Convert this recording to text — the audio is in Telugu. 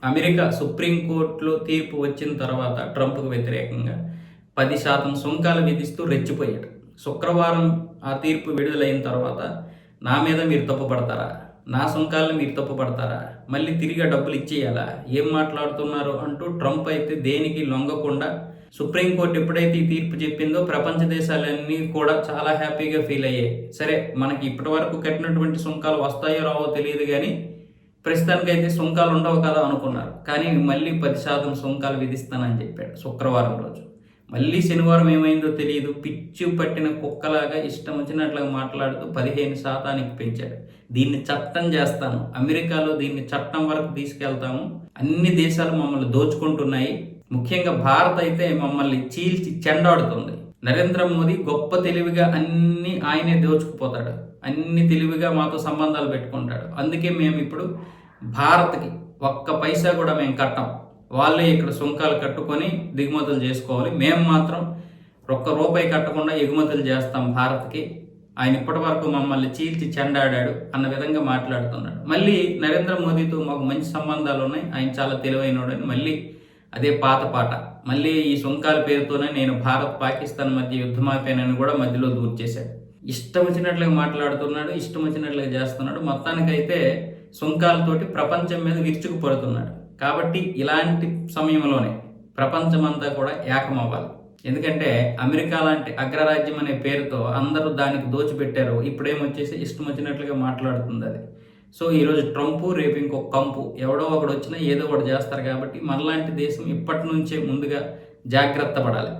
అమెరికా సుప్రీంకోర్టులో తీర్పు వచ్చిన తర్వాత ట్రంప్కు వ్యతిరేకంగా 10% సుంకాలు విధిస్తూ రెచ్చిపోయాడు. శుక్రవారం ఆ తీర్పు విడుదలైన తర్వాత నా మీద మీరు తప్పుపడతారా, నా సుంకాలను మీరు తప్పుపడతారా, మళ్ళీ తిరిగి డబ్బులు ఇచ్చేయాలా, ఏం మాట్లాడుతున్నారు అంటూ ట్రంప్ అయితే దేనికి లొంగకుండా సుప్రీంకోర్టు ఎప్పుడైతే ఈ తీర్పు చెప్పిందో ప్రపంచ దేశాలన్నీ కూడా చాలా హ్యాపీగా ఫీల్ అయ్యాయి. సరే, మనకి ఇప్పటి వరకు కట్టినటువంటి సుంకాలు వస్తాయో రావో తెలియదు, కానీ ప్రస్తుతానికైతే సుంకాలు ఉండవు కదా అనుకున్నారు. కానీ మళ్ళీ 10% సుంకాలు విధిస్తానని చెప్పాడు శుక్రవారం రోజు. మళ్ళీ శనివారం ఏమైందో తెలియదు, పిచ్చు పట్టిన కుక్కలాగా ఇష్టం వచ్చినట్లుగా మాట్లాడుతూ 15% పెంచాడు. దీన్ని చట్టం చేస్తాను, అమెరికాలో దీన్ని చట్టం వరకు తీసుకెళ్తాము, అన్ని దేశాలు మమ్మల్ని దోచుకుంటున్నాయి, ముఖ్యంగా భారత్ అయితే మమ్మల్ని చీల్చి చెండాడుతుంది. నరేంద్ర మోదీ గొప్ప తెలివిగా అన్ని ఆయనే దోచుకుపోతాడు, అన్ని తెలివిగా మాతో సంబంధాలు పెట్టుకుంటాడు. అందుకే మేము ఇప్పుడు భారత్కి ఒక్క పైసా కూడా మేము కట్టాం, వాళ్ళే ఇక్కడ సుంకాలు కట్టుకొని దిగుమతులు చేసుకోవాలి, మేము మాత్రం ఒక్క రూపాయి కట్టకుండా ఎగుమతులు చేస్తాం భారత్కి. ఆయన ఇప్పటి వరకు మమ్మల్ని చీల్చి చెండాడాడు అన్న విధంగా మాట్లాడుతున్నాడు. మళ్ళీ నరేంద్ర మోదీతో మాకు మంచి సంబంధాలు ఉన్నాయి, ఆయన చాలా తెలివైనడని మళ్ళీ అదే పాత పాట. మళ్ళీ ఈ సుంకాల పేరుతోనే నేను భారత్ పాకిస్తాన్ మధ్య యుద్ధం ఆపానని కూడా మధ్యలో దూర్చేశాడు. ఇష్టం వచ్చినట్లుగా మాట్లాడుతున్నాడు, ఇష్టం వచ్చినట్లుగా చేస్తున్నాడు. మొత్తానికైతే సుంకాలతోటి ప్రపంచం మీద విరుచుకుపడుతున్నాడు. కాబట్టి ఇలాంటి సమయంలోనే ప్రపంచమంతా కూడా ఏకమవ్వాలి. ఎందుకంటే అమెరికా లాంటి అగ్రరాజ్యం అనే పేరుతో అందరూ దానికి దోచిపెట్టారు, ఇప్పుడేమొచ్చేసి ఇష్టం వచ్చినట్లుగా మాట్లాడుతుంది అది. సో ఈరోజు ట్రంప్, రేపు ఇంకొక కంపు, ఎవడో ఒకడు వచ్చినా ఏదో ఒకటి చేస్తారు. కాబట్టి మనలాంటి దేశం ఇప్పటి నుంచే ముందుగా జాగ్రత్త పడాలి.